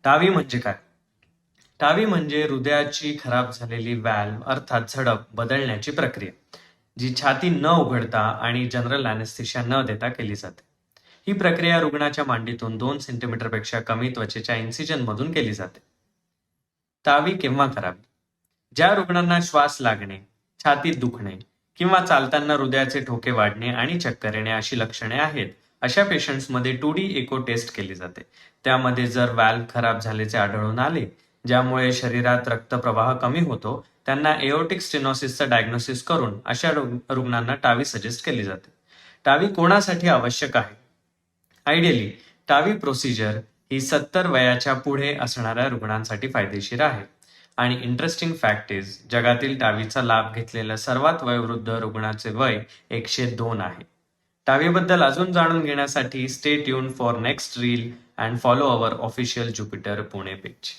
TAVI म्हणजे काय? TAVI म्हणजे हृदयाची खराब झालेली व्हॅल्व अर्थात झडप बदलण्याची प्रक्रिया, जी छाती न उघडता आणि जनरल अॅनेस्थेशिया न देता केली जाते. ही प्रक्रिया रुग्णाच्या मांडीतून 2 सेंटीमीटरपेक्षा कमी त्वचेच्या इन्सिजनमधून केली जाते. टावी केव्हा करावी? ज्या रुग्णांना श्वास लागणे, छातीत दुखणे किंवा चालताना हृदयाचे ठोके वाढणे आणि चक्कर येणे अशी लक्षणे आहेत, अशा पेशंट्समध्ये 2D इको टेस्ट केली जाते. त्यामध्ये जर व्हॅल्व्ह खराब झाल्याचे आढळून आले, ज्यामुळे शरीरात रक्तप्रवाह कमी होतो, त्यांना एओर्टिक स्टेनोसिसचं डायग्नोसिस करून अशा रुग्णांना टावी सजेस्ट केली जाते. टावी कोणासाठी आवश्यक आहे? आयडियली टावी प्रोसिजर ही 70 वयाच्या पुढे असणाऱ्या रुग्णांसाठी फायदेशीर आहे. आणि इंटरेस्टिंग फॅक्ट इज, जगातील टावीचा लाभ घेतलेल्या सर्वात वयोवृद्ध रुग्णाचे वय 102 आहे. टावीबद्दल अजून जाणून घेण्यासाठी stay tune for next reel and follow our official Jupiter Pune page.